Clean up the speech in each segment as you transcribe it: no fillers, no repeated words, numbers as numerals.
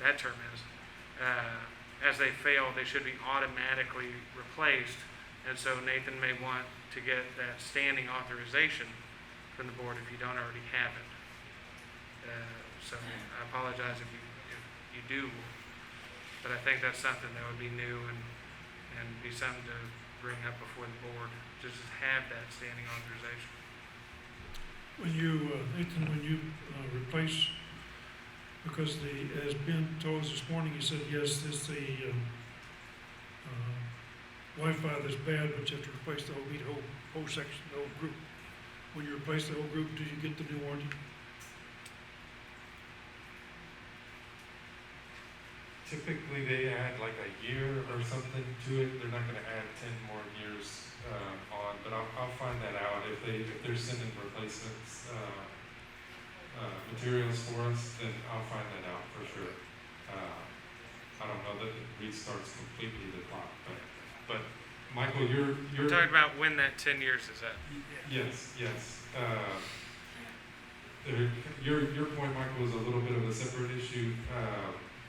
that term is, as they fail, they should be automatically replaced. And so Nathan may want to get that standing authorization from the board if you don't already have it. So I apologize if you do, but I think that's something that would be new and be something to bring up before the board, to just have that standing authorization. When you, Nathan, when you replace, because as Ben told us this morning, he said, yes, there's the Wi-Fi that's bad, but you have to replace the whole section, the whole group. When you replace the whole group, do you get the new warranty? Typically, they add like a year or something to it. They're not gonna add 10 more years on, but I'll find that out. If they're sending replacements, materials for us, then I'll find that out for sure. I don't know that it restarts completely the clock, but Michael, you're Talking about when that 10 years is up. yes. Your point, Michael, is a little bit of a separate issue.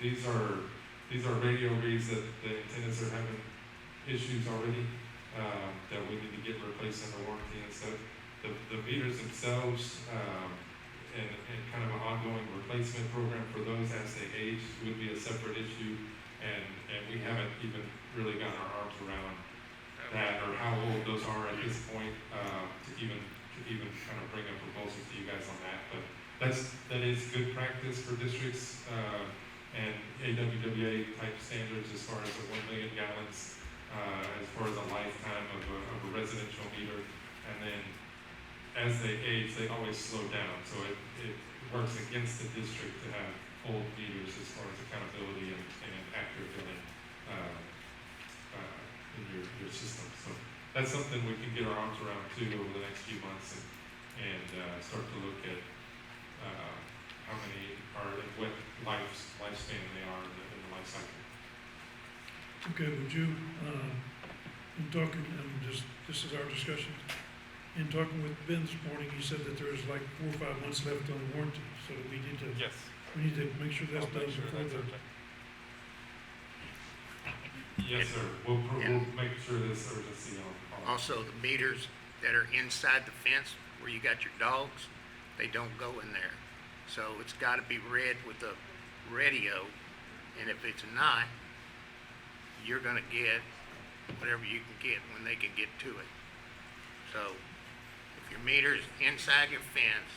These are radio reads that the antennas are having issues already, that we need to get replaced under warranty and stuff. The meters themselves, and kind of an ongoing replacement program for those as they age would be a separate issue, and we haven't even really gotten our arms around that or how old those are at this point, to even kind of bring a proposal to you guys on that. But that is good practice for districts, and AWWA type standards as far as the 1 million gallons, as far as a lifetime of a residential meter. And then as they age, they always slow down. So it works against the district to have old meters as far as accountability and accurate billing in your system. So that's something we can get our arms around too over the next few months and start to look at how many are and what lifespan they are in the life cycle. Okay, would you, in talking, and this is our discussion, in talking with Ben this morning, he said that there's like 4 or 5 months left on the warranty, so we need to Yes. make sure that's done before the. Yes, sir. We'll make sure this urgency on. Also, the meters that are inside the fence where you got your dogs, they don't go in there. So it's got to be read with a radio, and if it's not, you're going to get whatever you can get when they can get to it. So if your meter's inside your fence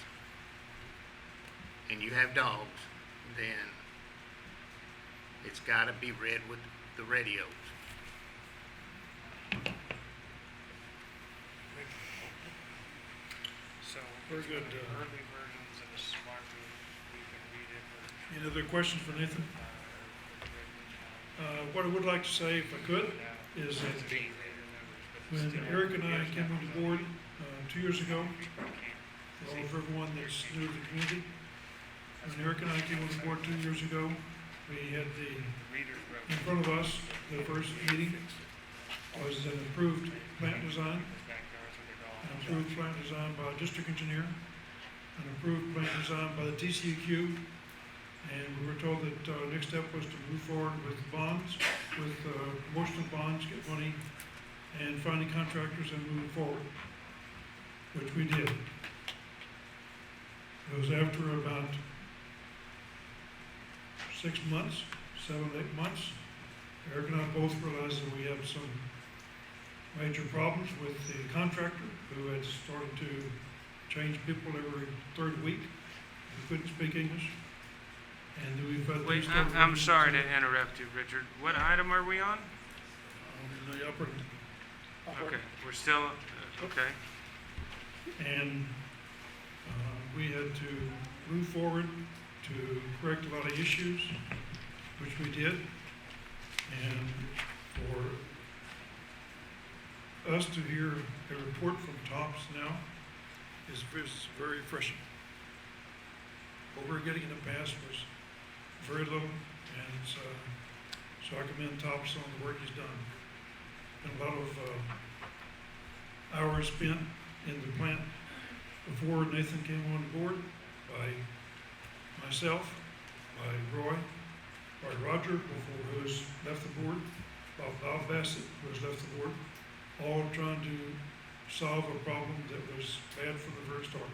and you have dogs, then it's got to be read with the radios. So Very good. early versions of the smart grid, we can read it. Any other questions for Nathan? What I would like to say, if I could, is that when Eric and I came on the board 2 years ago, for all of everyone that's new to the community, when Eric and I came on the board 2 years ago, we had in front of us, the first meeting was an approved plant design, an approved plant design by a district engineer, an approved plant design by the TCEQ, and we were told that our next step was to move forward with bonds, with promotional bonds, get money, and finding contractors and moving forward, which we did. It was after about 6 months, 7, 8 months, Eric and I both realized that we had some major problems with the contractor who had started to change people every third week who couldn't speak English. And we've had. Wait, I'm sorry to interrupt you, Richard. What item are we on? In the upper. Okay, we're still, okay. And we had to move forward to correct a lot of issues, which we did. And for us to hear a report from TOPS now is very refreshing. What we were getting in the past was very little, and it's, so I commend TOPS on the work he's done. Been a lot of hours spent in the plant before Nathan came on board by myself, by Roy, Roger before, who has left the board, Bob Bassett, who has left the board, all trying to solve a problem that was bad from the very start.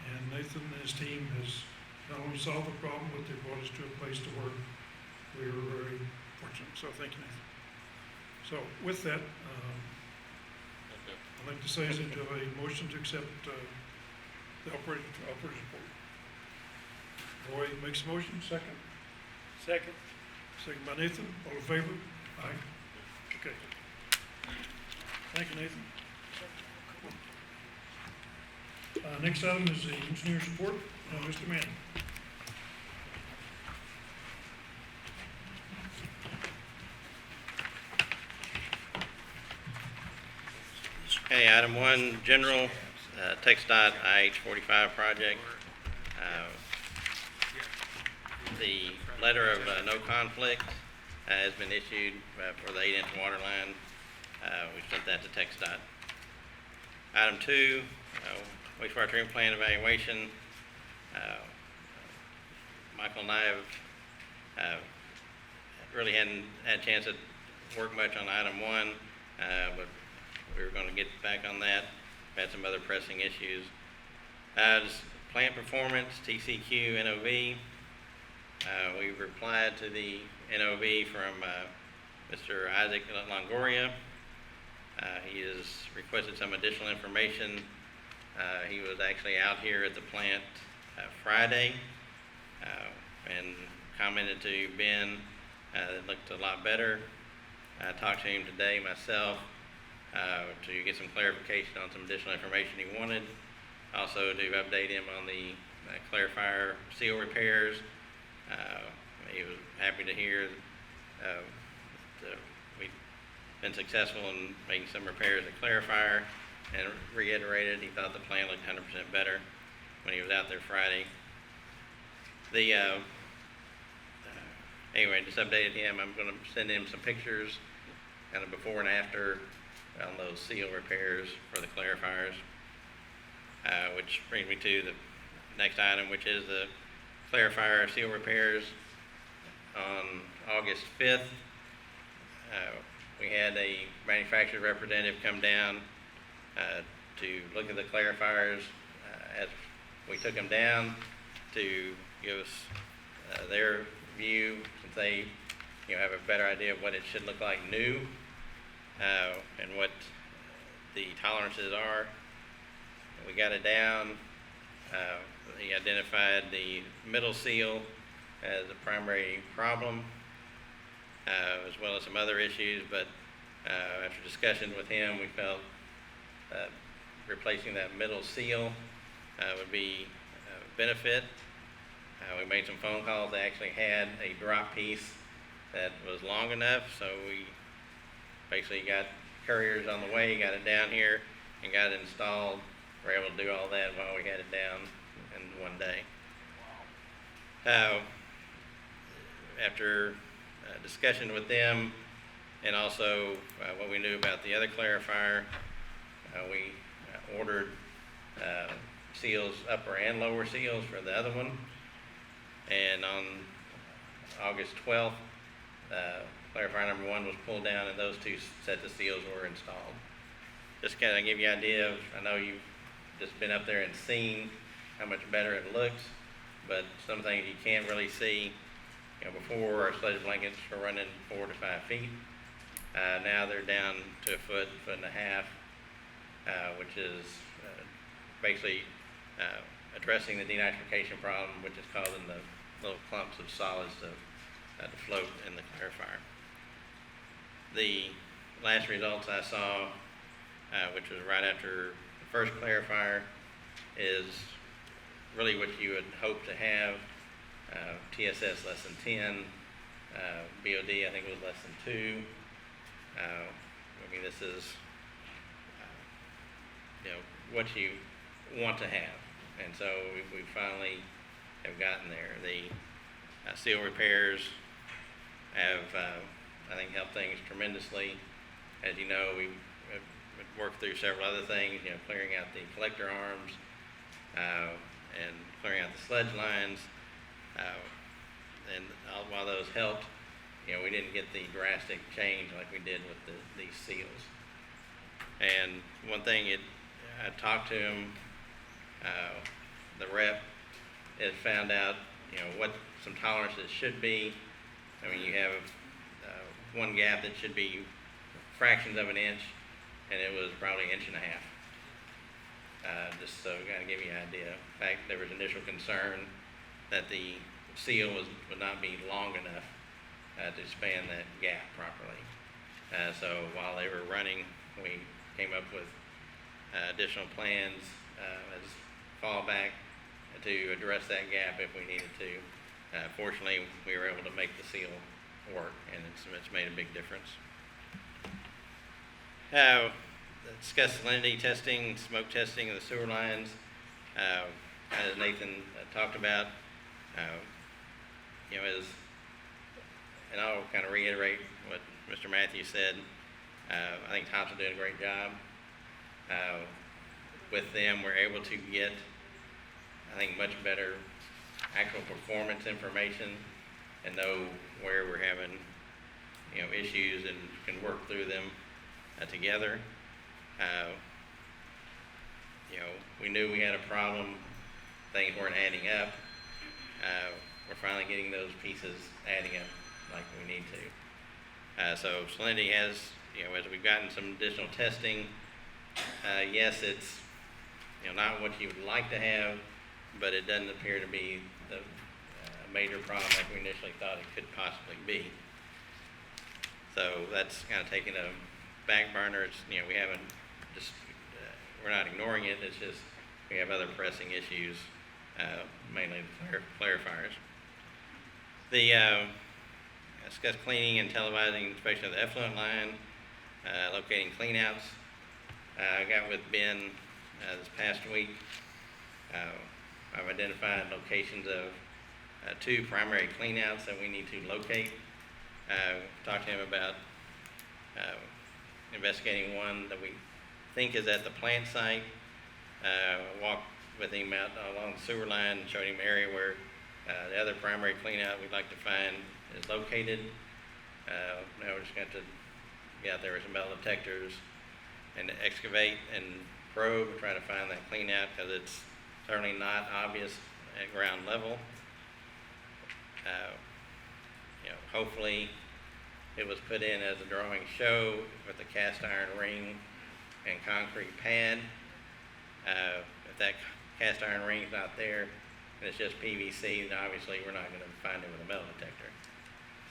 And Nathan and his team has not only solved the problem, but they brought us to a place to where we were very fortunate. So thank you, Nathan. So with that, I'd like to say is that you have a motion to accept the operator's report. Roy makes a motion, second. Second. Second by Nathan, all in favor? Aye. Okay. Thank you, Nathan. Next item is the engineer's report, Mr. Manning. Okay, item one, general, TxDOT IH-45 project. The letter of no conflict has been issued for the 8-inch water line. We sent that to TxDOT. Item two, wastewater treatment plant evaluation. Michael and I have really hadn't had a chance to work much on item one, but we were going to get back on that. We've had some other pressing issues. Just plant performance, TCQ, NOV. We replied to the NOV from Mr. Isaac Longoria. He has requested some additional information. He was actually out here at the plant Friday and commented to Ben that it looked a lot better. I talked to him today myself to get some clarification on some additional information he wanted. Also to update him on the clarifier seal repairs. He was happy to hear that we've been successful in making some repairs at clarifier, and reiterated he thought the plant looked 100% better when he was out there Friday. Anyway, just updated him. I'm going to send him some pictures, kind of before and after, on those seal repairs for the clarifiers, which brings me to the next item, which is the clarifier seal repairs. On August 5th, we had a manufacturer representative come down to look at the clarifiers as we took them down, to give us their view, since they have a better idea of what it should look like new and what the tolerances are. We got it down. He identified the middle seal as a primary problem, as well as some other issues, but after discussion with him, we felt replacing that middle seal would be a benefit. We made some phone calls. They actually had a drop piece that was long enough, so we basically got couriers on the way, got it down here, and got it installed. We were able to do all that while we had it down in one day. After discussion with them, and also what we knew about the other clarifier, we ordered seals, upper and lower seals for the other one. And on August 12th, clarifier number 1 was pulled down, and those two sets of seals were installed. Just kind of give you an idea of, I know you've just been up there and seen how much better it looks, but some things you can't really see. Before our sledge blankets were running 4 to 5 feet. Now they're down to a foot and a half, which is basically addressing the denitrification problem, which is causing the little clumps of solids to float in the clarifier. The last results I saw, which was right after the first clarifier, is really what you would hope to have. TSS less than 10, BOD I think was less than 2. This is what you want to have, and so we finally have gotten there. The seal repairs have I think helped things tremendously. As you know, we've worked through several other things, clearing out the collector arms and clearing out the sledge lines. And while those helped, we didn't get the drastic change like we did with these seals. And one thing, I talked to him, the rep, had found out, what some tolerances should be. I mean, you have one gap that should be fractions of an inch, and it was probably an inch and a half. Just so kind of give you an idea. In fact, there was initial concern that the seal would not be long enough to span that gap properly. So while they were running, we came up with additional plans as fallback to address that gap if we needed to. Fortunately, we were able to make the seal work, and it's made a big difference. Discuss salinity testing, smoke testing of the sewer lines. As Nathan talked about, and I'll kind of reiterate what Mr. Matthews said. I think Thompson did a great job. With them, we're able to get, I think, much better actual performance information and know where we're having, issues and can work through them together. We knew we had a problem. Things weren't adding up. We're finally getting those pieces adding up like we need to. So salinity has, as we've gotten some additional testing, yes, it's, not what you would like to have, but it doesn't appear to be the major problem like we initially thought it could possibly be. So that's kind of taking a back burner. It's, we haven't just, we're not ignoring it. It's just we have other pressing issues, mainly the clarifiers. Discuss cleaning and televising inspection of the effluent line, locating cleanouts. I got with Ben this past week. I've identified locations of 2 primary cleanouts that we need to locate. Talked to him about investigating one that we think is at the plant site. Walked with him out along the sewer line and showed him the area where the other primary cleanout we'd like to find is located. Now we're just going to get out there with some metal detectors and excavate and probe and try to find that cleanout, because it's certainly not obvious at ground level. Hopefully it was put in as the drawings show with the cast iron ring and concrete pad. If that cast iron ring's not there and it's just PVC, then obviously we're not going to find it with a metal detector.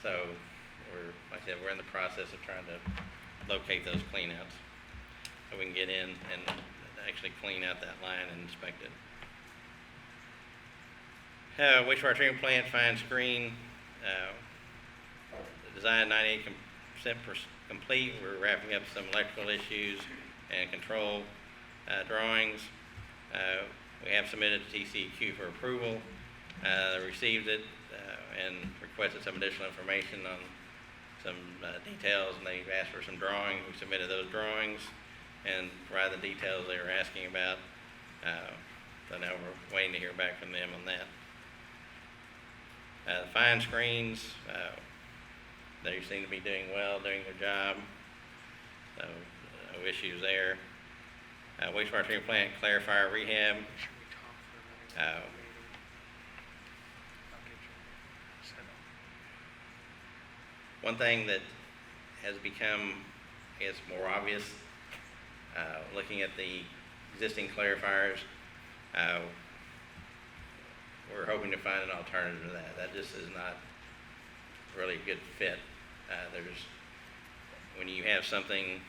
So like I said, we're in the process of trying to locate those cleanouts so we can get in and actually clean out that line and inspect it. Wastewater treatment plant, fine screen. The design 98% complete. We're wrapping up some electrical issues and control drawings. We have submitted to TCEQ for approval. They received it and requested some additional information on some details, and they've asked for some drawings. We submitted those drawings and provided the details they were asking about. So now we're waiting to hear back from them on that. The fine screens, they seem to be doing well, doing their job. So no issues there. Wastewater treatment plant clarifier rehab. One thing that has become, I guess, more obvious, looking at the existing clarifiers, we're hoping to find an alternative to that. That just is not really a good fit. When you have something,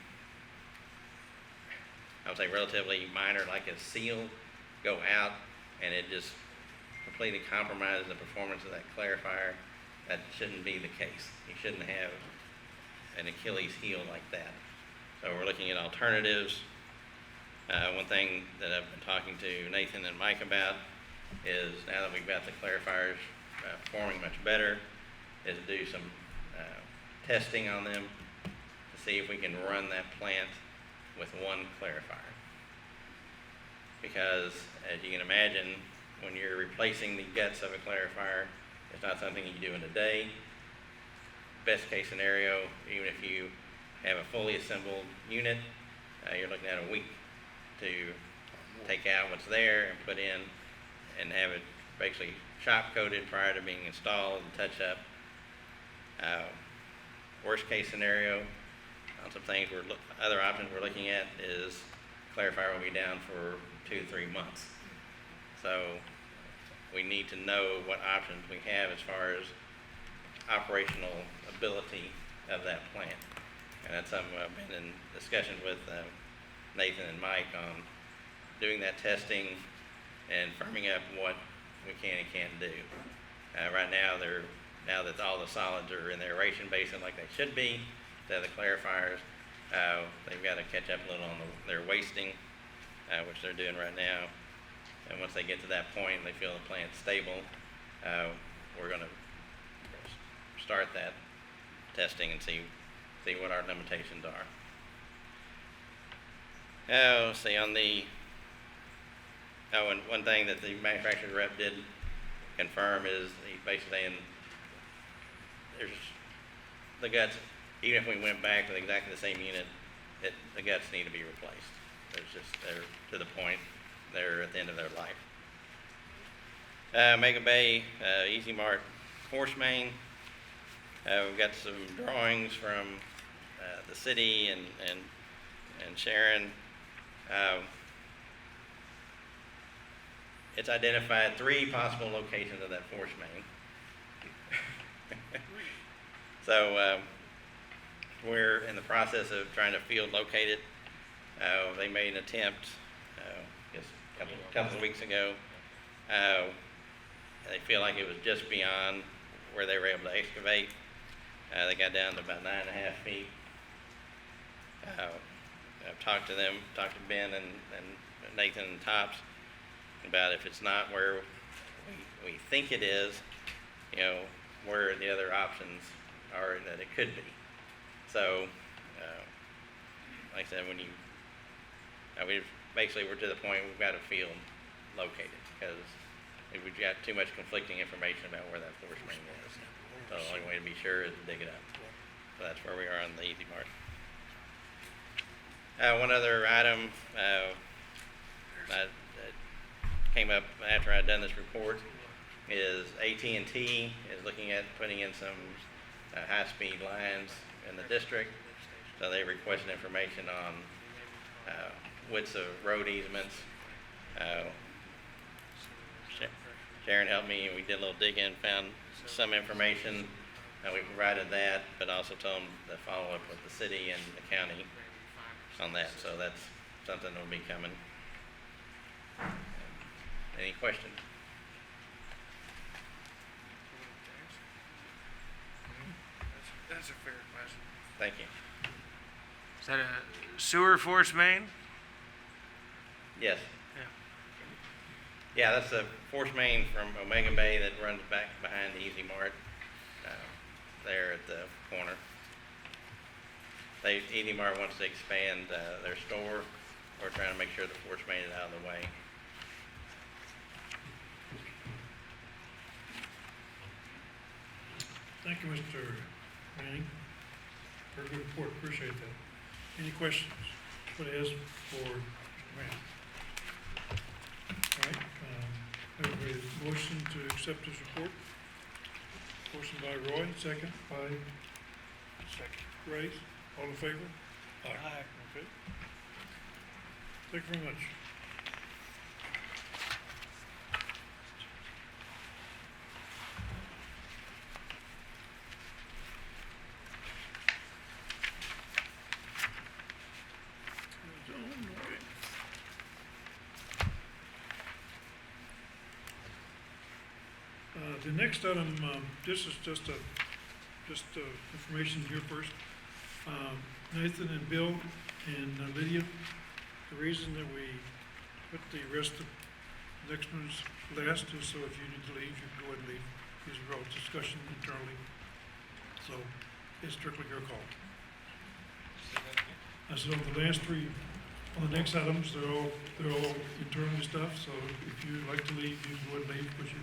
I would say relatively minor, like a seal, go out and it just completely compromises the performance of that clarifier, that shouldn't be the case. You shouldn't have an Achilles heel like that. So we're looking at alternatives. One thing that I've been talking to Nathan and Mike about is, now that we've got the clarifiers performing much better, is to do some testing on them to see if we can run that plant with one clarifier. Because as you can imagine, when you're replacing the guts of a clarifier, It's not something you do in a day. Best case scenario, even if you have a fully assembled unit, you're looking at a week to take out what's there and put in and have it basically shop coated prior to being installed and touch up. Worst case scenario, on some things other options we're looking at is clarifier will be down for 2 to 3 months. So we need to know what options we have as far as operational ability of that plant. And that's something I've been in discussion with Nathan and Mike on doing that testing and firming up what we can and can't do. Right now, now that all the solids are in their aeration basin like they should be, the clarifiers, they've got to catch up a little on their wasting, which they're doing right now. And once they get to that point, they feel the plant's stable, we're going to start that testing and see what our limitations are. Let's see, and one thing that the manufacturer's rep did confirm is he's basically saying there's the guts, even if we went back with exactly the same unit, the guts need to be replaced. They're to the point, they're at the end of their life. Mega Bay, Easy Mart force main. We've got some drawings from the city and Sharon. It's identified 3 possible locations of that force main. So we're in the process of trying to field locate it. They made an attempt, just a couple of weeks ago. They feel like it was just beyond where they were able to excavate. They got down to about 9.5 feet. I've talked to them, talked to Ben and Nathan and Tops about if it's not where we think it is, where the other options are that it could be. So, like I said, we're to the point we've got a field located because we've got too much conflicting information about where that force main is. So the only way to be sure is to dig it up. So that's where we are on the Easy Mart. One other item that came up after I'd done this report is AT&T is looking at putting in some high-speed lines in the district. So they requested information on widths of road easements. Sharon helped me, and we did a little digging, found some information. We provided that, but also told them to follow up with the city and the county on that. So that's something that will be coming. Any questions? That's a fair question. Thank you. Is that a sewer force main? Yes. Yeah. Yeah, that's a force main from Omega Bay that runs back behind the Easy Mart, there at the corner. Easy Mart wants to expand their store. We're trying to make sure the force main is out of the way. Thank you, Mr. Manning. Very good report, appreciate that. Any questions? What it is for Mr. Manning? All right, have a motion to accept his report. Motion by Roy, second by Ray. All in favor? Aye. Okay. Thank you very much. The next item, this is just information here first. Nathan and Bill and Lydia, the reason that we put the rest of the next one's last is so if you need to leave, you can go ahead and leave. These are all discussion internally. So it's strictly your call. I said on the last 3, on the next items, they're all internal stuff, so if you'd like to leave, you can go ahead and leave, but you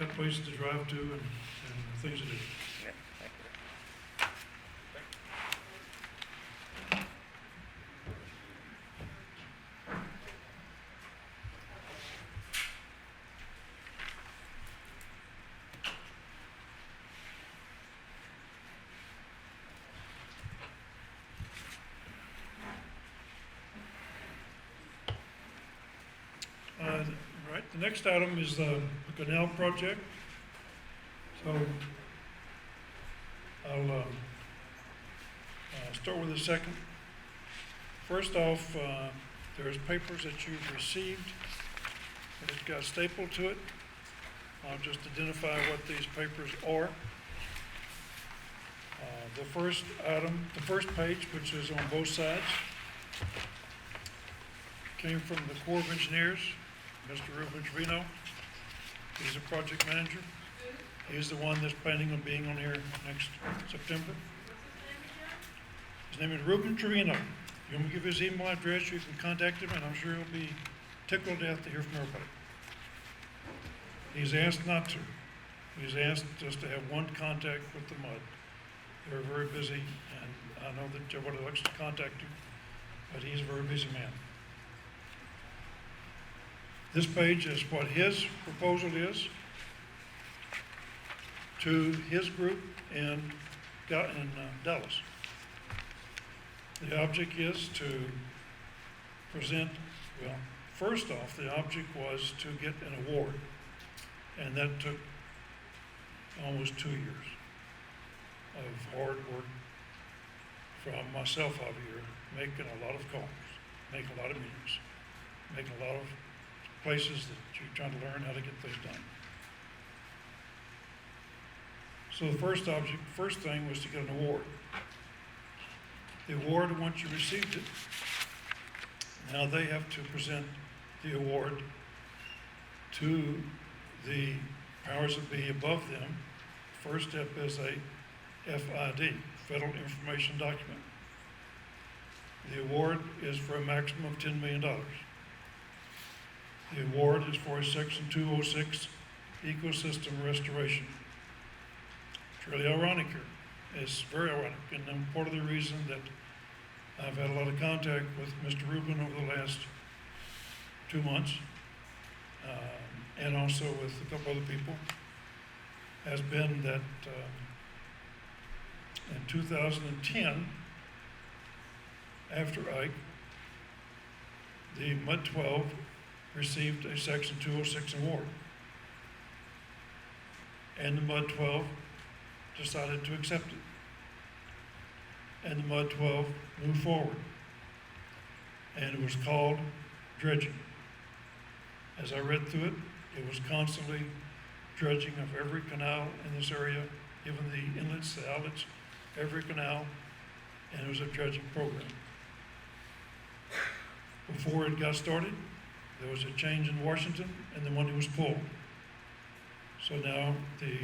got places to drive to and things to do. Yeah, thank you. Right, the next item is the canal project. So I'll start with the second. First off, there's papers that you've received, and it's got stapled to it. I'll just identify what these papers are. The first item, the first page, which is on both sides, came from the Corps of Engineers, Mr. Ruben Trevino. He's the project manager. He's the one that's planning on being on here next September. His name is Ruben Trevino. If you want me to give his email address, you can contact him, and I'm sure he'll be tickled to death to hear from everybody. He's asked not to. He's asked just to have one contact with the MUD. They're very busy, and I know that everybody likes to contact him, but he's a very busy man. This page is what his proposal is to his group in Dallas. The object is to present, well, first off, the object was to get an award, and that took almost 2 years of hard work from myself out here, making a lot of calls, making a lot of meetings, making a lot of places that you're trying to learn how to get things done. So the first thing was to get an award. The award, once you received it, now they have to present the award to the powers that be above them. First step is a FID, Federal Information Document. The award is for a maximum of $10 million. The award is for a Section 206 ecosystem restoration. It's really ironic here. It's very ironic, and part of the reason that I've had a lot of contact with Mr. Rubin over the last 2 months, and also with a couple other people, has been that in 2010, after Ike, the MUD 12 received a Section 206 award. And the MUD 12 decided to accept it. And the MUD 12 moved forward. And it was called dredging. As I read through it, it was constantly dredging of every canal in this area, even the inlets, the outlets, every canal, and it was a dredging program. Before it got started, there was a change in Washington, and the money was pulled. So now the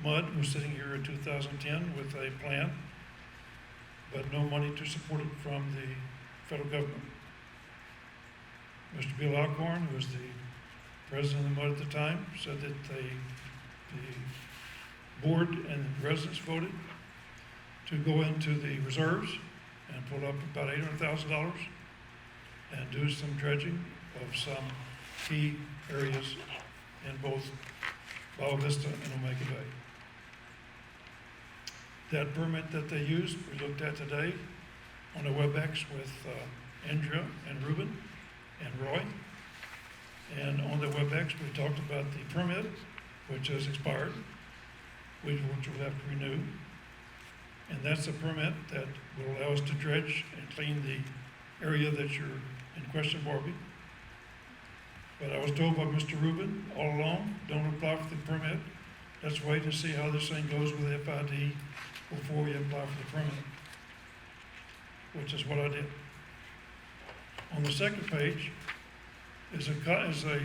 MUD was sitting here in 2010 with a plan, but no money to support it from the federal government. Mr. Bill Alcorn, who was the president of the MUD at the time, said that the board and the residents voted to go into the reserves and pull up about $800,000 and do some dredging of some key areas in both Boa Vista and Omega Bay. That permit that they used, we looked at today on a WebEx with Andrea and Ruben and Roy. And on the WebEx, we talked about the permit, which has expired, which we'll have to renew. And that's a permit that will allow us to dredge and clean the area that you're in question, Barbie. But I was told by Mr. Rubin all along, don't apply for the permit. Let's wait and see how this thing goes with FID before you apply for the permit, which is what I did. On the second page is about a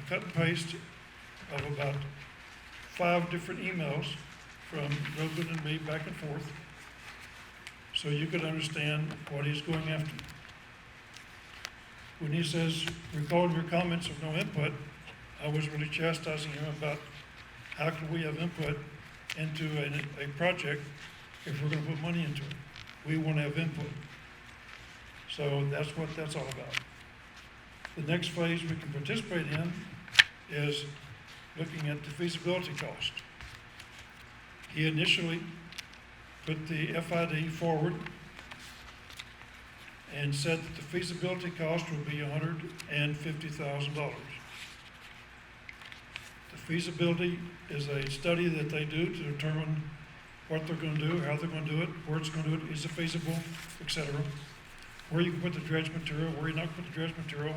cut and paste of about 5 different emails from Rubin and me back and forth, so you could understand what he's going after. when he says, recalling your comments of no input, I was really chastising him about how can we have input into a project if we're gonna put money into it? We wanna have input. So that's what that's all about. The next phase we can participate in is looking at the feasibility cost. He initially put the FID forward and said that the feasibility cost would be $150,000. The feasibility is a study that they do to determine what they're gonna do, how they're gonna do it, where it's gonna do it, is it feasible, et cetera. Where you can put the dredge material, where you're not gonna put the dredge material.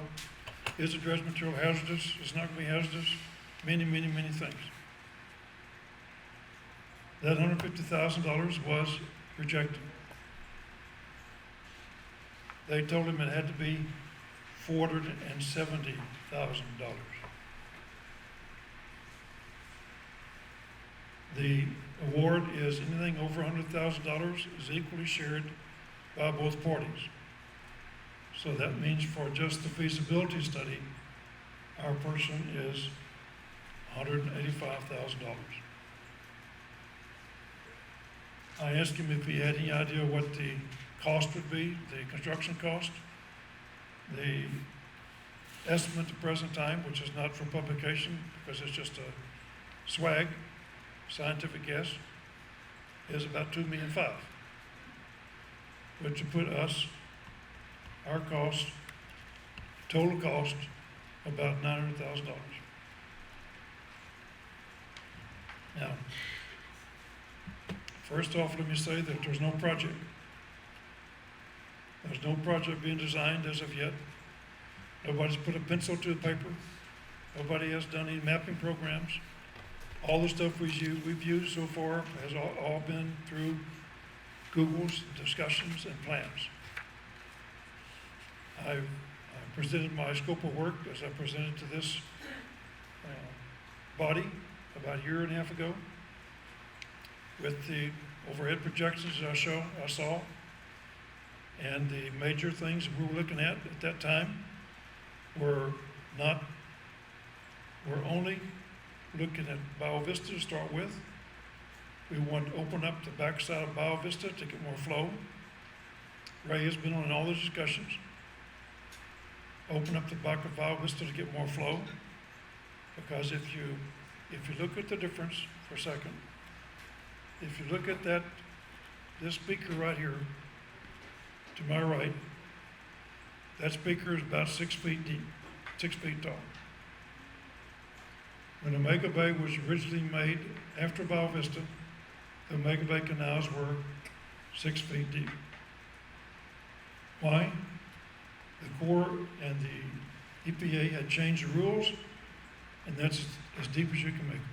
Is the dredge material hazardous? It's not gonna be hazardous. Many, many, many things. That $150,000 was rejected. They told him it had to be $470,000. The award is anything over $100,000 is equally shared by both parties. So that means for just the feasibility study, our portion is $185,000. I asked him if he had any idea what the cost would be, the construction cost. The estimate at the present time, which is not for publication because it's just a swag, scientific guess, is about $2.5 million, which would put us, our cost, total cost, about $900,000. Now, first off, let me say that there's no project. There's no project being designed as of yet. Nobody's put a pencil to the paper. Nobody has done any mapping programs. All the stuff we've used so far has all been through Google's discussions and plans. I presented my scope of work as I presented to this body about a year and a half ago with the overhead projections I saw, and the major things we were looking at that time were only looking at Boa Vista to start with. We want to open up the backside of Boa Vista to get more flow. Ray has been on all those discussions. Open up the back of Boa Vista to get more flow, because if you look at the difference for a second, if you look at this beaker right here, to my right, that speaker is about 6 feet deep, 6 feet tall. When Omega Bay was originally made after Boa Vista, the Omega Bay canals were 6 feet deep. Why? The Corps and the EPA had changed the rules, and that's as deep as you can make them.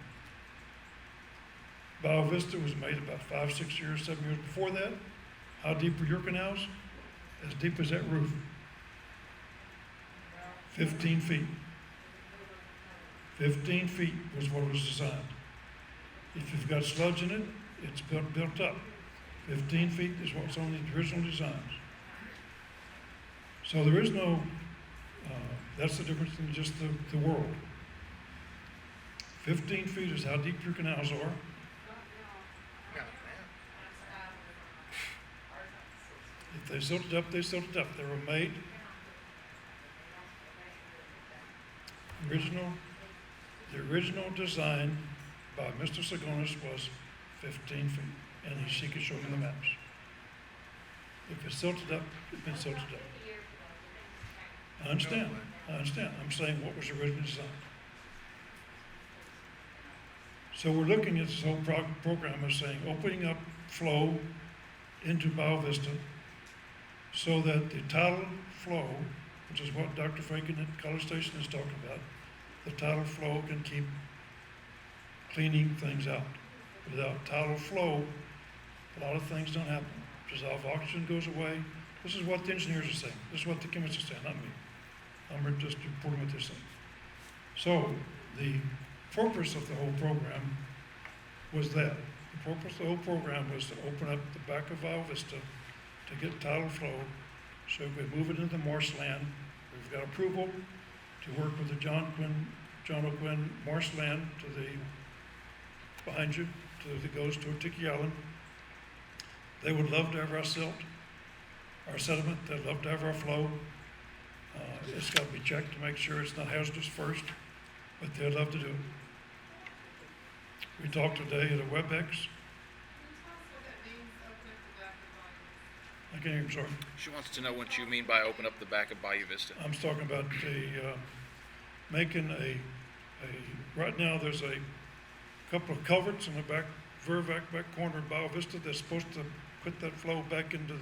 Boa Vista was made about 5, 6 years, 7 years before that. How deep were your canals? As deep as that roof. 15 feet. 15 feet was what was designed. If you've got sludge in it, it's built up. 15 feet is what's on the original designs. So there is no, that's the difference in just the world. 15 feet is how deep your canals are. If they silted up, they silted up. They were made. The original design by Mr. Sagonis was 15 feet, and she could show me the maps. If it's silted up, it's been silted up. I understand. I'm saying what was originally designed. So we're looking at this whole program as saying opening up flow into Boa Vista so that the tidal flow, which is what Dr. Fagan at College Station is talking about, the tidal flow can keep cleaning things out. Without tidal flow, a lot of things don't happen. Dissolved oxygen goes away. This is what the engineers are saying. This is what the chemists are saying, not me. I'm just reporting what they're saying. So the purpose of the whole program was that. The purpose of the whole program was to open up the back of Boa Vista to get tidal flow so we could move it into the marshland We've got approval to work with the John O'Quinn marshland to the, behind you, that goes to Tiki Island. They would love to have our silt, our sediment, they'd love to have our flow. It's got to be checked to make sure it's not hazardous first, but they'd love to do it. We talked today at a WebEx. I can't hear, I'm sorry. She wants to know what you mean by open up the back of Bayou Vista. I'm talking about making right now there's a couple of culverts in the back, very back corner of Bayou Vista that's supposed to put that flow back into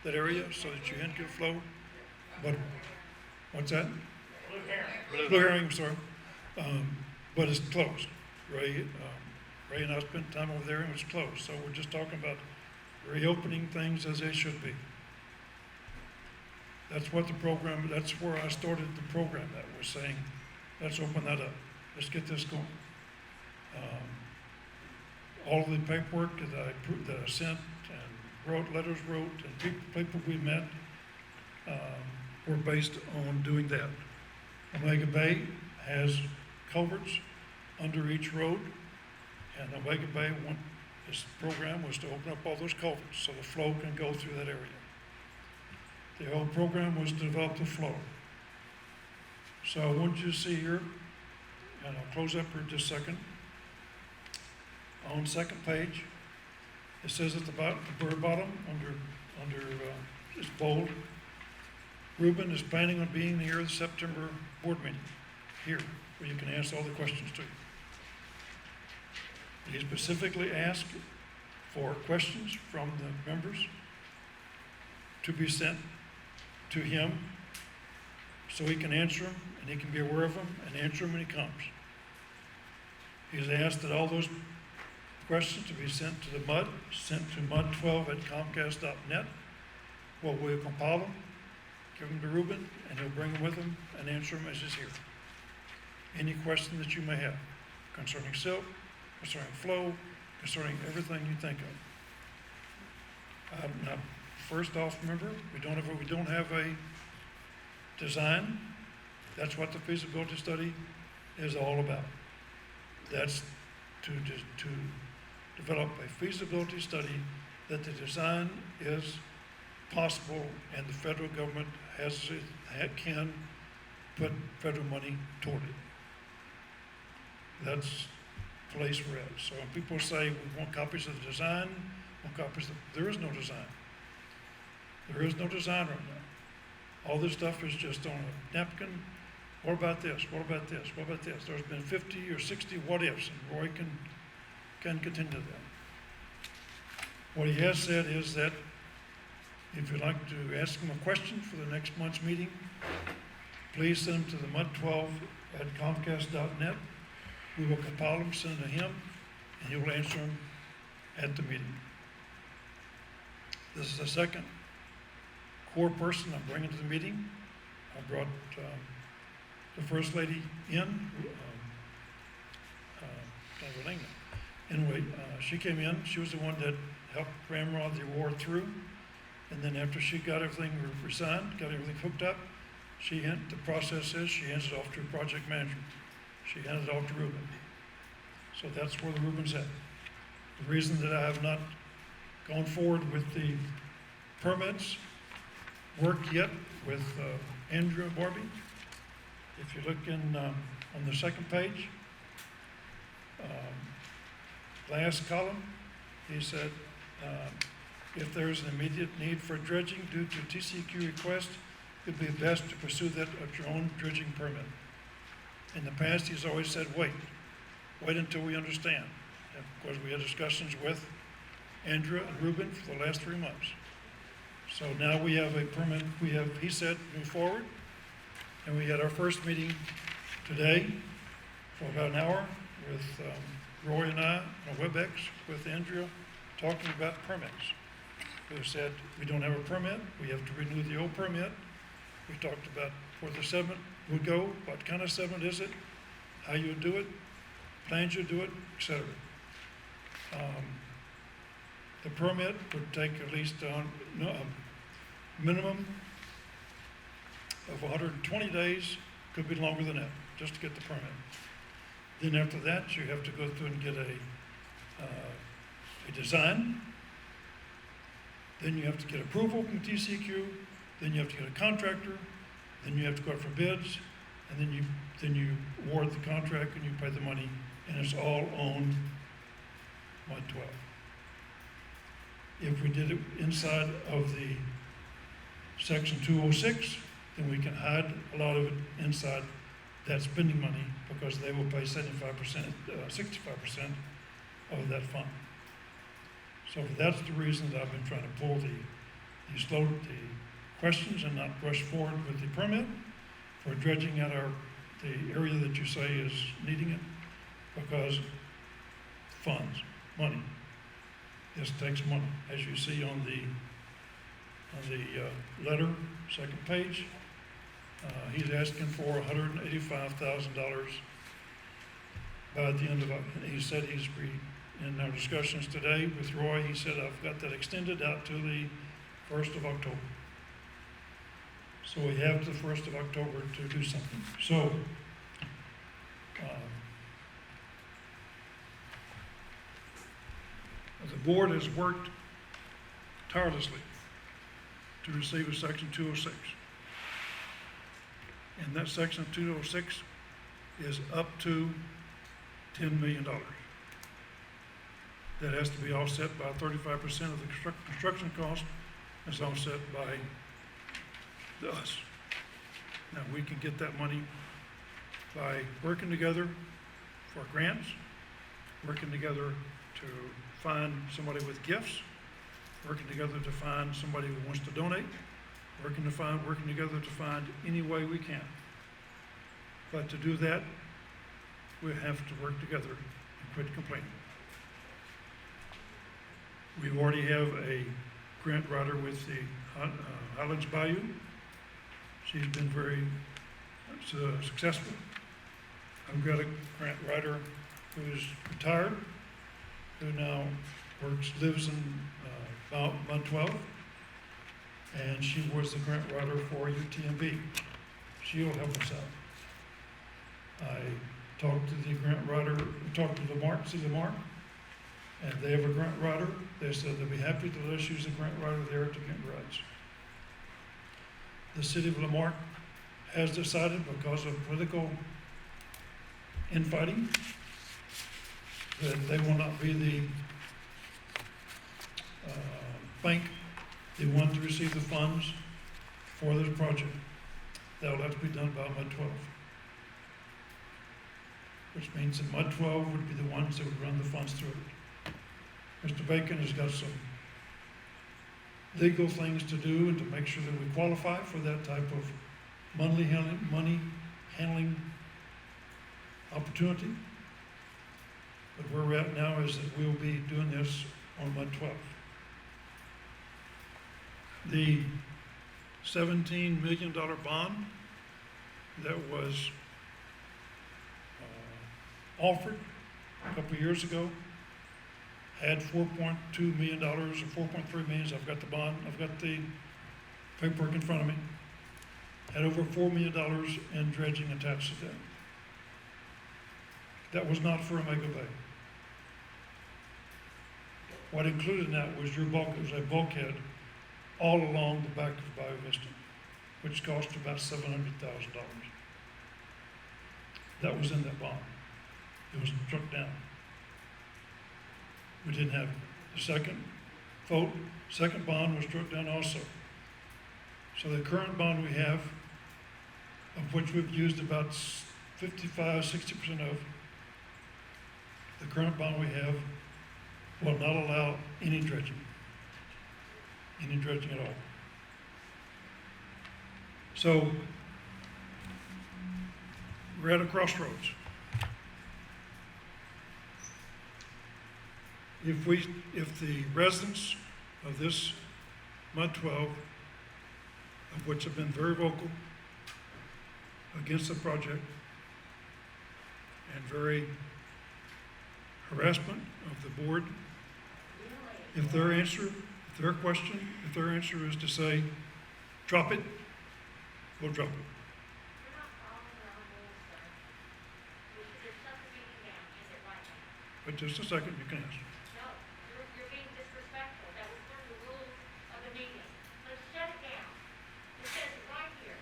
that area so that your end can flow. But, what's that? Blue Herring, I'm sorry. But it's closed. Ray and I spent time over there and it's closed. So we're just talking about reopening things as they should be. That's what the program, that's where I started the program, that was saying, let's open that up. Let's get this going. All of the paperwork that I sent and letters wrote, and people we met were based on doing that. Omega Bay has culverts under each road, and Omega Bay, this program was to open up all those culverts so the flow can go through that area. The whole program was to develop the flow. So I want you to see here, and I'll close up for just a second. On the second page, it says at the very bottom, under it's bold, Ruben is planning on being here at the September board meeting, here, where you can ask all the questions to. He specifically asked for questions from the members to be sent to him so he can answer them and he can be aware of them and answer them when he comes. He's asked that all those questions to be sent to the MUD, sent to mud12@comcast.net. Well, we'll compile them, give them to Ruben, and he'll bring them with him and answer them as he's here. Any question that you may have concerning silk, concerning flow, concerning everything you think of. Now, first off, remember, we don't have a design. That's what the feasibility study is all about. That's to develop a feasibility study that the design is possible and the federal government can put federal money toward it. That's the place we're at. So when people say we want copies of the design, there is no design. There is no design right now. All this stuff is just on a napkin. What about this? What about this? What about this? There's been 50 or 60 what ifs, and Roy can continue that. What he has said is that if you'd like to ask him a question for the next month's meeting, please send them to the mud12@comcast.net. We will compile them, send them to him, and he will answer them at the meeting. This is the second core person I'm bringing to the meeting. I brought the First Lady in. Anyway, she came in. She was the one that helped ramrod the award through. And then after she got everything resigned, got everything hooked up, the process is she hands it off to a project manager. She handed it off to Ruben. So that's where the Ruben's at. The reason that I have not gone forward with the permits work yet with Andrew and Barbie, if you look on the second page, last column, he said, if there's an immediate need for dredging due to TCEQ request, it'd be best to pursue that at your own dredging permit. In the past, he's always said, wait until we understand. And of course, we had discussions with Andrea and Ruben for the last 3 months. So now we have a permit, he said, move forward. And we had our first meeting today for about an hour with Roy and I on WebEx with Andrea talking about permits. We said we don't have a permit, we have to renew the old permit. We talked about where the sediment would go, what kind of sediment is it, how you would do it, plans you do it, etc. The permit would take at least minimum of 120 days, could be longer than that, just to get the permit. Then after that, you have to go through and get a design. Then you have to get approval from TCEQ, then you have to get a contractor, then you have to go out for bids, and then you award the contract and you pay the money, and it's all on 112. If we did it inside of the section 206, then we can hide a lot of it inside that spending money, because they will pay 65%, 65% of that fund. So that's the reason that I've been trying to pull the questions and not rush forward with the permit for dredging out the area that you say is needing it, because funds, money. This takes money, as you see on the letter, second page. He's asking for $185,000 by the end of it. He said in our discussions today with Roy, he said, I've got that extended out to the 1st of October. So we have the 1st of October to do something. So, the board has worked tirelessly to receive a section 206. And that section 206 is up to $10 million. That has to be offset by 35% of the construction cost, is offset by us. Now, we can get that money by working together for grants, working together to find somebody with gifts, working together to find somebody who wants to donate, working together to find any way we can. But to do that, we have to work together and quit complaining. We already have a grant writer with the Highlands Bayou. She's been very successful. I've got a grant writer who's retired, who now lives in Mount 12, and she was the grant writer for UTMB. She'll help us out. I talked to the grant writer, talked to Lamarck, and they have a grant writer. They said they'd be happy to let us use a grant writer there to get grants. The city of Lamarck has decided, because of political infighting, that they will not be the bank, they want to receive the funds for this project. That will have to be done by Mud 12. Which means that Mud 12 would be the ones that would run the funds through it. Mr. Bacon has got some legal things to do and to make sure that we qualify for that type of money handling opportunity. But where we're at now is that we'll be doing this on Mud 12. The $17 million bond that was offered a couple of years ago had $4.2 million or $4.3 million. I've got the bond, I've got the paperwork in front of me. Had over $4 million in dredging attached to that. That was not for Omega Bay. What included in that was was a bulkhead all along the back of Bayou Vista, which cost about $700,000. That was in that bond. It was struck down. We didn't have it. The second bond was struck down also. So the current bond we have, of which we've used about 55–60% of, the current bond we have will not allow any dredging at all. So we're at a crossroads. If the residents of this Mud 12, of which have been very vocal against the project and very harassment of the board, if their answer is to say, drop it, we'll drop it. You're not following our rules, sir. We should have shut the meeting down, end it right now. But just a second, you can ask. No, you're being disrespectful. That was part of the rules of the meeting. Let's shut it down. It says it right here.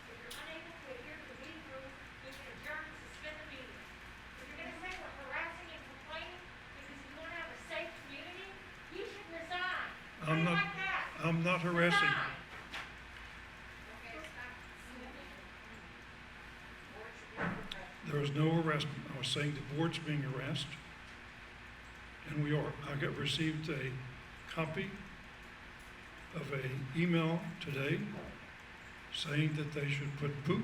If you're unable to adhere to the meeting rules, you can adjourn and suspend the meeting. If you're gonna say we're harassing and complaining because you wanna have a safe community, you should resign. How do I'm you not, like that? I'm not harassing. Resign. There is no harassment. I was saying the board's being harassed, and we are. I got received a copy of a email today saying that they should put poop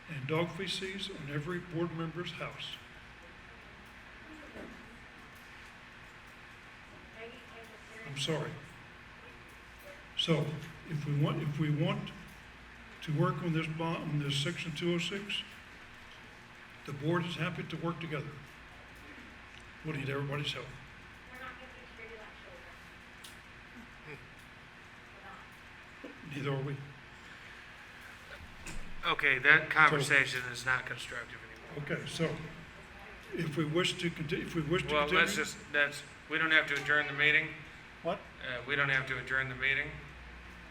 and dog feces on every board member's house. I'm sorry. So, if we want to work on this bond, on this section 206, the board is happy to work together. We'll need everybody's help. We're not gonna be treated like children. We're not. Neither are we. Okay, that conversation is not constructive anymore. Okay, so if we wish to continue, Well, we don't have to adjourn the meeting. What? We don't have to adjourn the meeting,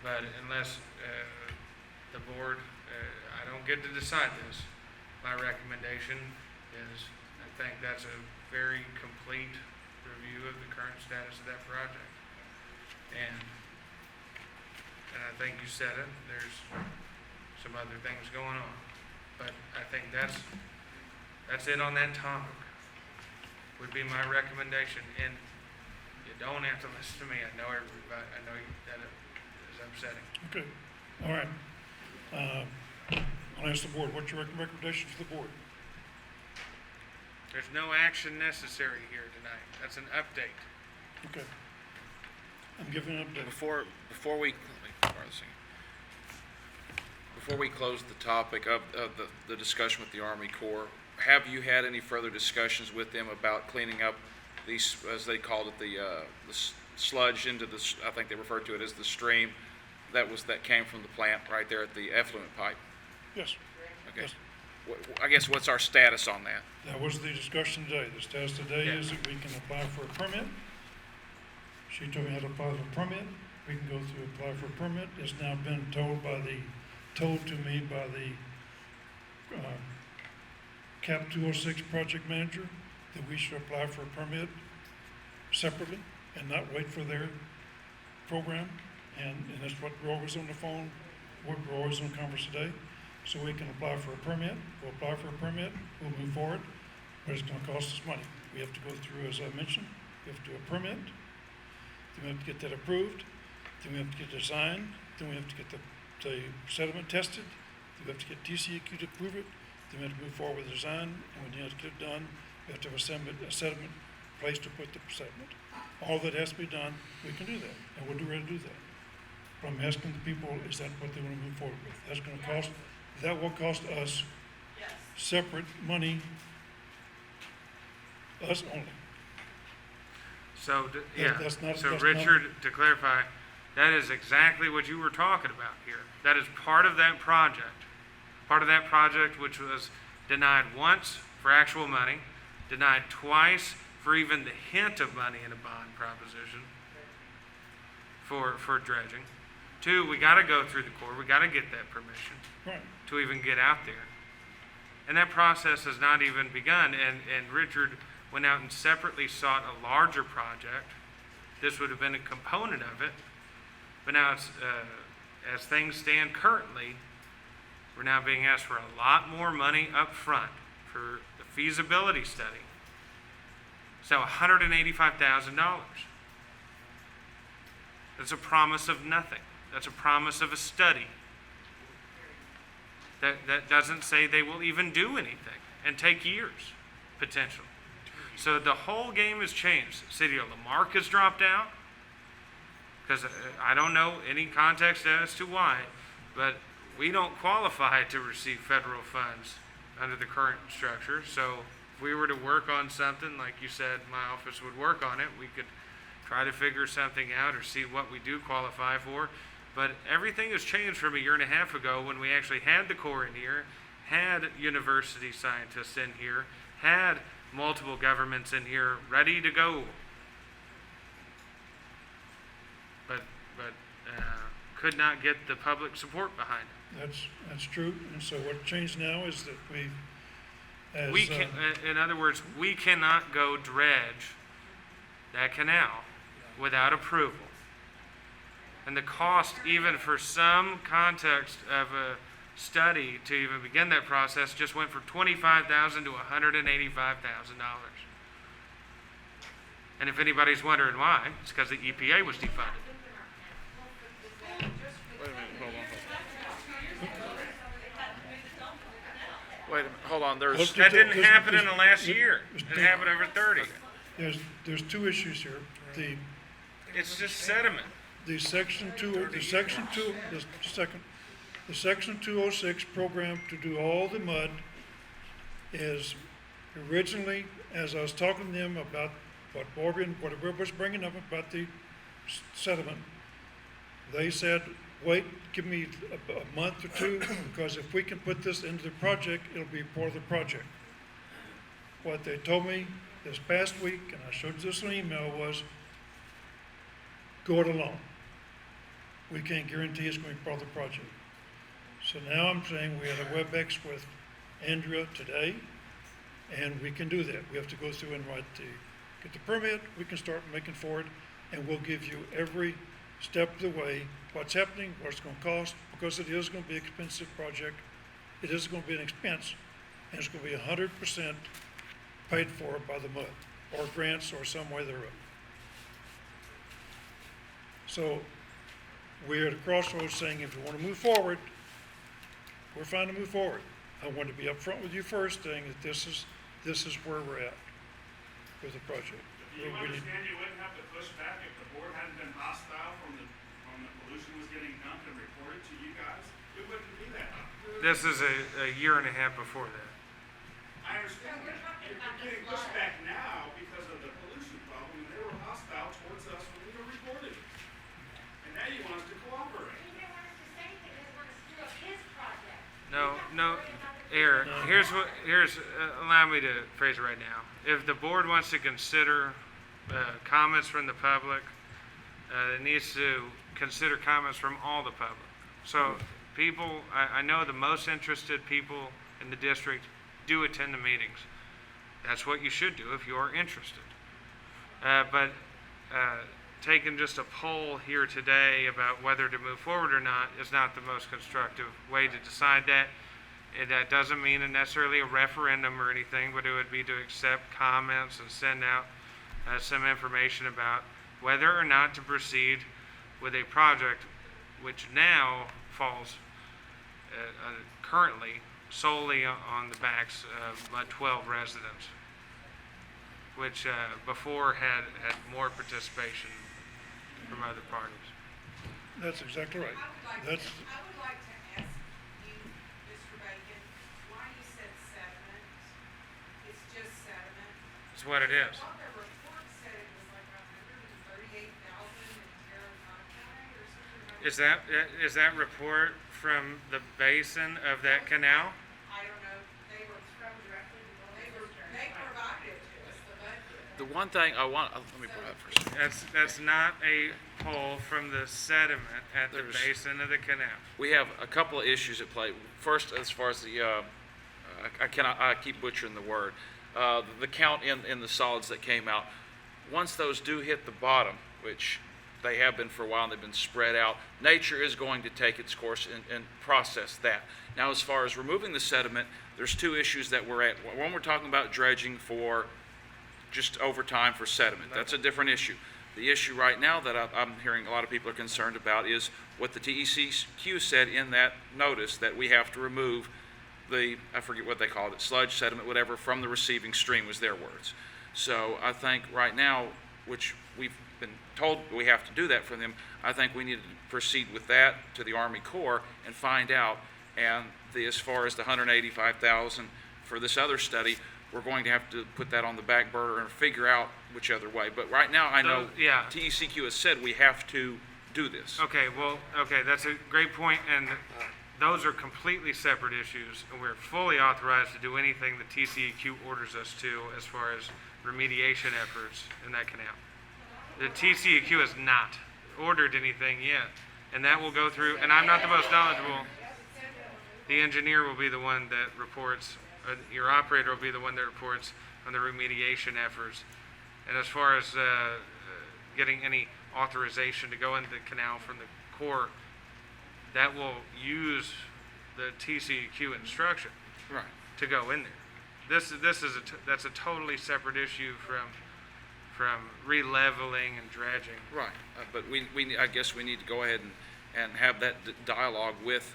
but unless, the board, I don't get to decide this. My recommendation is, I think that's a very complete review of the current status of that project. And I think you said it, there's some other things going on. But I think that's it on that topic, would be my recommendation. And you don't have to listen to me, I know everybody, I know that it is upsetting. Okay, all right. I'll ask the board, what's your recommendation to the board? There's no action necessary here tonight, that's an update. Okay. I'm giving an update. Before we, let me borrow this thing. Before we close the topic of the discussion with the Army Corps, have you had any further discussions with them about cleaning up these, as they called it, the sludge into the, I think they referred to it as the stream that came from the plant right there at the effluent pipe? Yes, Okay. Yes. I guess what's our status on that? that was the discussion today. The status today Yeah. is that we can apply for a permit. She told me how to apply for a permit. We can go through apply for a permit. It's now been told to me by the CAP 206 project manager that we should apply for a permit separately and not wait for their program. And that's what Roy was on the phone, what Roy was on conference today. So we can apply for a permit. We'll apply for a permit, we'll move forward, but it's gonna cost us money. We have to go through, as I mentioned, we have to do a permit, then we have to get that approved, then we have to get it signed, then we have to get the sediment tested, then we have to get DCEQ to approve it, then we have to move forward with the design, and when you have to get it done, we have to have a sediment place to put the sediment. All that has to be done, we can do that, and we're ready to do that. But I'm asking the people, is that what they wanna move forward with? That's gonna cost, that will cost us separate money, us only. So, that's not- so that's Richard, to clarify, that is exactly what you were talking about here. That is part of that project. Part of that project which was denied once for actual money, denied twice for even the hint of money in a bond proposition for dredging. Two, we gotta go through the Corps, we gotta get that permission Right, to even get out there. And that process has not even begun, and Richard went out and separately sought a larger project. This would have been a component of it, but now it's, as things stand currently, we're now being asked for a lot more money up front for the feasibility study. So $185,000. That's a promise of nothing. That's a promise of a study. That doesn't say they will even do anything, and take years, potentially. So the whole game has changed. City of Lamarck has dropped out, because I don't know any context as to why, but we don't qualify to receive federal funds under the current structure. So if we were to work on something, like you said, my office would work on it, we could try to figure something out or see what we do qualify for. But everything has changed from a year and a half ago when we actually had the Corps in here, had university scientists in here, had multiple governments in here ready to go. But could not get the public support behind it. That's true, and so what changed now is that we, as, We can, in other words, we cannot go dredge that canal without approval. And the cost, even for some context of a study to even begin that process, just went from $25,000 to $185,000. And if anybody's wondering why, it's because the EPA was defunded. Wait a minute, hold on, there's, Let's That didn't Just- happen in just- the last year. just- It happened over 30. there's two issues here. It's just sediment. The section 206 program to do all the mud is originally, as I was talking to them about what Barbara was bringing up about the sediment, they said, wait, give me a month or two, because if we can put this into the project, it'll be part of the project. What they told me this past week, and I showed this in email, was go it alone. We can't guarantee it's going to be part of the project. So now I'm saying we had a WebEx with Andrea today, and we can do that. We have to go through and get the permit, we can start making forward, and we'll give you every step of the way, what's happening, what it's gonna cost, because it is gonna be an expensive project. It is gonna be an expense, and it's gonna be 100% paid for by the MUD, or grants, or some way thereof. So, we're at a crossroads saying if we wanna move forward, we're fine to move forward. I want to be upfront with you first, saying that this is where we're at with the project. Do you We need- understand you wouldn't have to push back if the board hadn't been hostile from the pollution was getting dumped and reported to you guys? It wouldn't be that. This is a year and a half before that. I understand that. You're getting pushback now because of the pollution problem, and they were hostile towards us when we were reported. And now you want us to cooperate. He didn't want us to say anything, he wanted us to do up his project. No, Eric, allow me to phrase it right now. If the board wants to consider comments from the public, it needs to consider comments from all the public. So people, I know the most interested people in the district do attend the meetings. That's what you should do if you are interested. But taking just a poll here today about whether to move forward or not is not the most constructive way to decide that. And that doesn't mean necessarily a referendum or anything, but it would be to accept comments and send out some information about whether or not to proceed with a project which now falls currently solely on the backs of 12 residents, which before had more participation from other parties. That's exactly right. I would like to ask you, Mr. Bacon, why you said sediment. It's just sediment. It's what it is. I thought the report said it was like 138,000 in Terracotta or something. Is that report from the basin of that canal? I don't know. They were from directly. They provided it to us, the budget. the one thing I want, let me put that for a second. That's not a pull from the sediment at the There's- basin of the canal. We have a couple of issues at play. First, as far as the, I keep butchering the word, the count in the solids that came out. Once those do hit the bottom, which they have been for a while and they've been spread out, nature is going to take its course and process that. Now, as far as removing the sediment, there's two issues that we're at. One, we're talking about dredging for just over time for sediment. That's a different issue. The issue right now that I'm hearing a lot of people are concerned about is what the TECQ said in that notice, that we have to remove the, I forget what they called it, sludge, sediment, whatever, from the receiving stream was their words. So I think right now, which we've been told we have to do that for them, I think we need to proceed with that to the Army Corps and find out. And as far as the 185,000 for this other study, we're going to have to put that on the back burner and figure out which other way. But right now, I know Yeah. TECQ has said we have to do this. Okay, well, okay, that's a great point, and those are completely separate issues, and we're fully authorized to do anything the TCEQ orders us to as far as remediation efforts in that canal. The TCEQ has not ordered anything yet, and that will go through, and I'm not the most knowledgeable. The engineer will be the one that reports, or your operator will be the one that reports on the remediation efforts. And as far as getting any authorization to go into the canal from the Corps, that will use the TCEQ instruction Right. to go in there. This is that's a totally separate issue from re-leveling and dredging. Right, but I guess we need to go ahead and have that dialogue with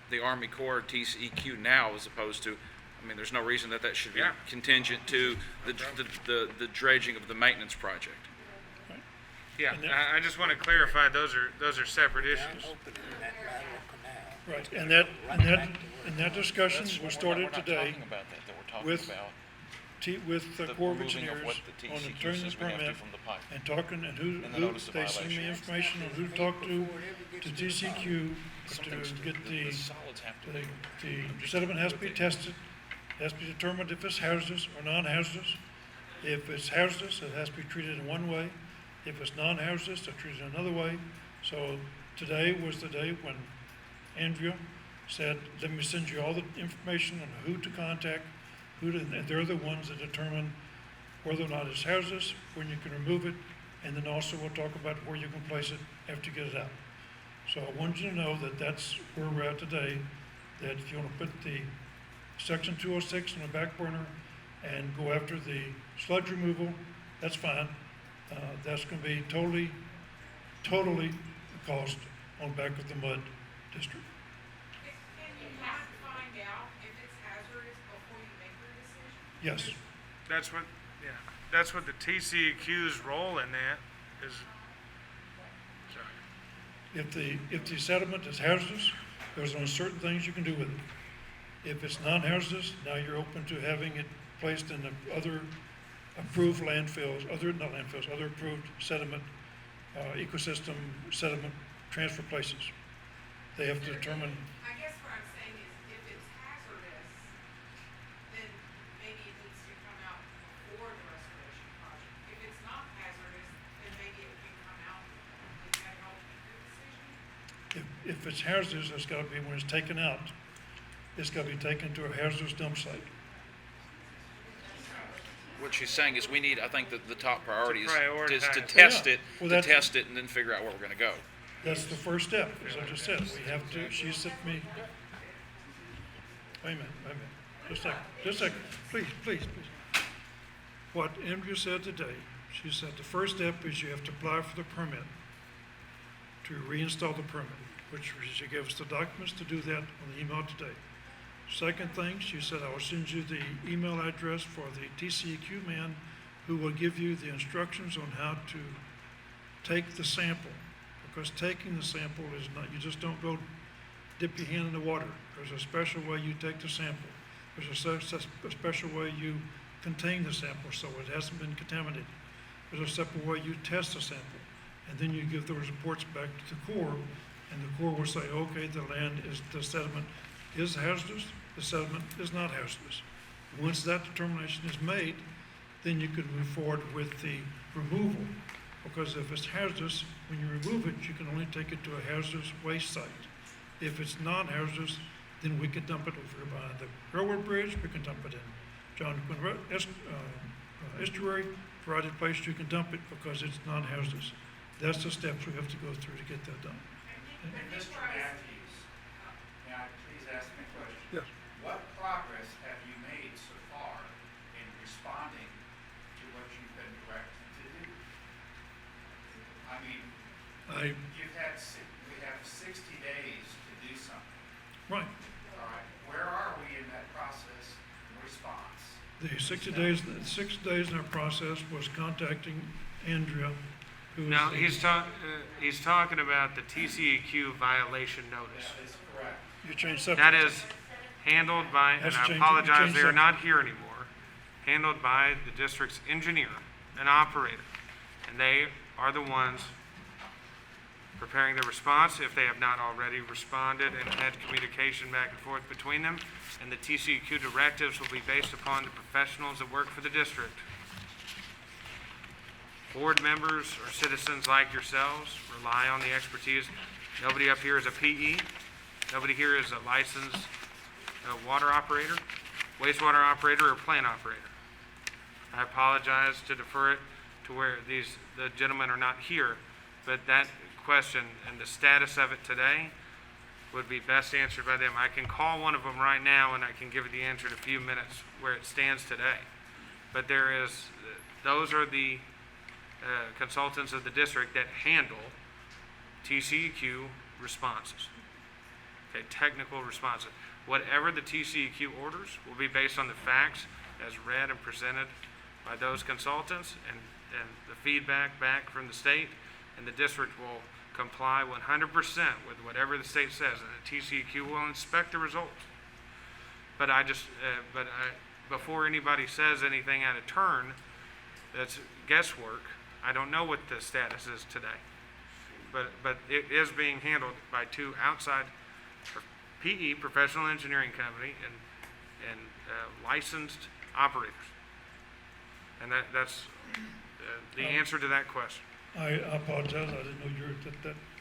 the Army Corps TCEQ now, as opposed to, I mean, there's no reason that should be Yeah. contingent to the dredging of the maintenance project. Yeah, And that- I just want to clarify, those are separate issues. Right, and that discussion was started today with the Corps of Engineers on the turning the permit and talking, and who, they send me information on who to talk to TCEQ to get the sediment has to be tested, has to be determined if it's hazardous or non-hazardous. If it's hazardous, it has to be treated in one way. If it's non-hazardous, they're treated another way. So today was the day when Andrea said, let me send you all the information on who to contact, and they're the ones that determine whether or not it's hazardous, when you can remove it, and then also we'll talk about where you can place it after you get it out. So I wanted you to know that that's where we're at today, that if you want to put the section 206 on the back burner and go after the sludge removal, that's fine. That's going to be totally the cost on back of the mud district. Can you not find out if it's hazardous before you make your decision? Yes, That's what the TCEQ's role in that is. Sorry. if the sediment is hazardous, there's only certain things you can do with it. If it's non-hazardous, now you're open to having it placed in the other approved landfills, other approved sediment, ecosystem sediment transfer places. They have to determine, I guess what I'm saying is, if it's hazardous, then maybe it needs to come out before the restoration project. If it's not hazardous, then maybe it can come out. Does that help make your decision? if it's hazardous, it's gotta be, when it's taken out, it's gotta be taken to a hazardous dump site. What she's saying is we need, I think that the top priority is to prioritize. test Yeah. it, Well, to that's- test it and then figure out where we're gonna go. That's the first step, as I just said. We have to, she said to me, wait a minute, just a second, please. What Andrea said today, she said the first step is you have to apply for the permit to reinstall the permit, which she gave us the documents to do that on the email today. Second thing, she said, I will send you the email address for the TCEQ man who will give you the instructions on how to take the sample. Because taking the sample is not, you just don't go dip your hand in the water. There's a special way you take the sample. There's a special way you contain the sample so it hasn't been contaminated. There's a separate way you test the sample. And then you give those reports back to the Corps, and the Corps will say, okay, the sediment is hazardous, the sediment is not hazardous. Once that determination is made, then you can move forward with the removal. Because if it's hazardous, when you remove it, you can only take it to a hazardous waste site. If it's non-hazardous, then we can dump it over by the railroad bridge, we can dump it in John Quinn Estuary, variety of places you can dump it because it's non-hazardous. That's the steps we have to go through to get that done. And Mr. Matthews, may I please ask me a question? Yes. What progress have you made so far in responding to what you've been directed to do? I mean, we have 60 days to do something, Right. all right? Where are we in that process and response? The 60 days in our process was contacting Andrea, who is. No, he's talking about the TCEQ violation notice. That is correct. You changed subject. That is handled by, and That's I changed- apologize, changed they are subject. not here anymore, handled by the district's engineer and operator. And they are the ones preparing the response if they have not already responded and had communication back and forth between them. And the TCEQ directives will be based upon the professionals that work for the district. Board members or citizens like yourselves rely on the expertise. Nobody up here is a PE. Nobody here is a licensed water operator, wastewater operator, or plant operator. I apologize to defer it to where the gentlemen are not here, but that question and the status of it today would be best answered by them. I can call one of them right now and I can give you the answer in a few minutes where it stands today. But those are the consultants of the district that handle TCEQ responses. Okay, technical responses. Whatever the TCEQ orders will be based on the facts as read and presented by those consultants and the feedback back from the state, and the district will comply 100% with whatever the state says, and the TCEQ will inspect the results. But before anybody says anything out of turn, that's guesswork. I don't know what the status is today, but it is being handled by two outside PE, professional engineering company, and licensed operators. And that's the answer to that question. I apologize, I didn't know you were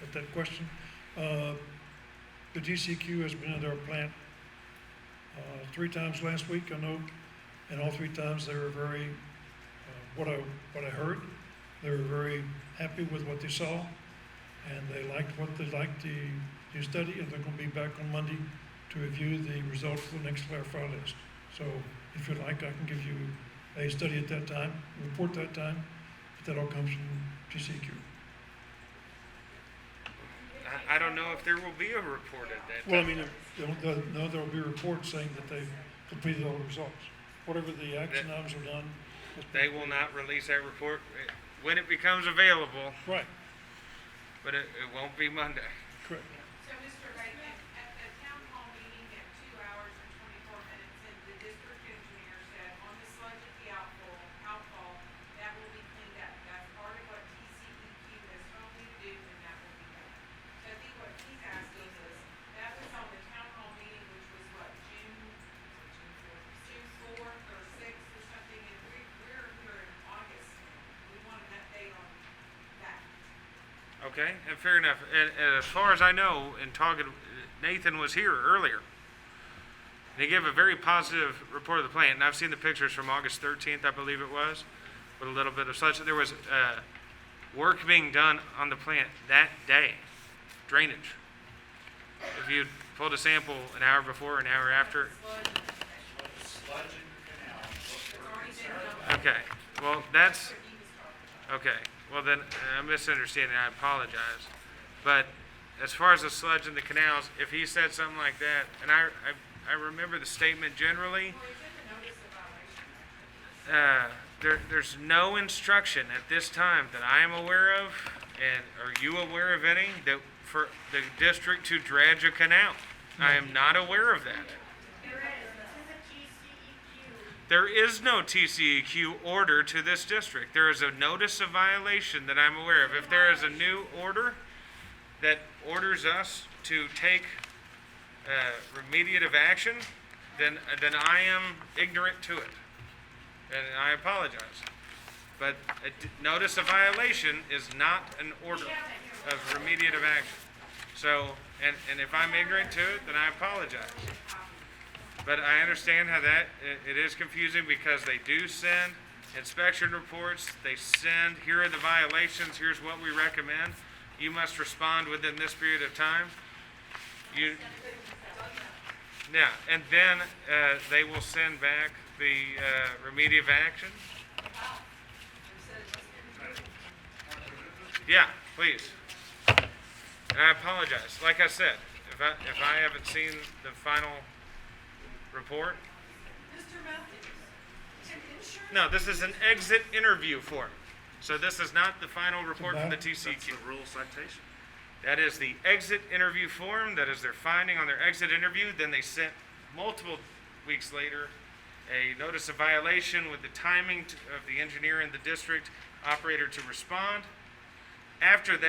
at that question. The DCQ has been at our plant 3 times last week, I know, and all 3 times they were very, what I heard, they were very happy with what they saw, and they liked what they liked the study, and they're going to be back on Monday to review the results for the next Clarify list. So if you'd like, I can give you a study at that time, report that time, but that all comes from TCEQ. I don't know if there will be a report at that Well, I time. mean, there'll be a report saying that they've completed all the results. Whatever the action items are done. They will not release that report when it becomes available, Right, but it won't be Monday. correct. So, Mr. Bateman, at the town hall meeting at 2 hours and 24 minutes, and the district engineer said, on the sludge at the outfall, that will be cleaned up. That's part of what TCEQ has told me to do, and that will be done. So I think what he's asking is, that was on the town hall meeting, which was what, June 4th or 6th or something, and we're here in August. We want an update on that. Okay, and fair enough. And as far as I know, in talking, Nathan was here earlier. And he gave a very positive report of the plant. And I've seen the pictures from August 13th, I believe it was, with a little bit of such. There was work being done on the plant that day, drainage. If you pulled a sample an hour before, an hour after. Okay, well, that's, okay. Well, then, I'm misunderstanding, I apologize. But as far as the sludge in the canals, if he said something like that, and I remember the statement generally, there's no instruction at this time that I am aware of, and are you aware of any, that for the district to dredge a canal? I am not aware of that. There is no TCEQ order to this district. There is a notice of violation that I'm aware of. If there is a new order that orders us to take remediative action, then I am ignorant to it. And I apologize. But a notice of violation is not an order of remediative action. So, and if I'm ignorant to it, then I apologize. But I understand how that, it is confusing because they do send inspection reports, they send, here are the violations, here's what we recommend. You must respond within this period of time. Yeah, and then they will send back the remediative action. Yeah, please. And I apologize. Like I said, if I haven't seen the final report. Mr. Matthews, can insurance No, this is an exit interview form. So this is not the final report from the That's TCEQ. rule citation. That is the exit interview form. That is their finding on their exit interview. Then they sent multiple weeks later a notice of violation with the timing of the engineer and the district operator to respond. After that,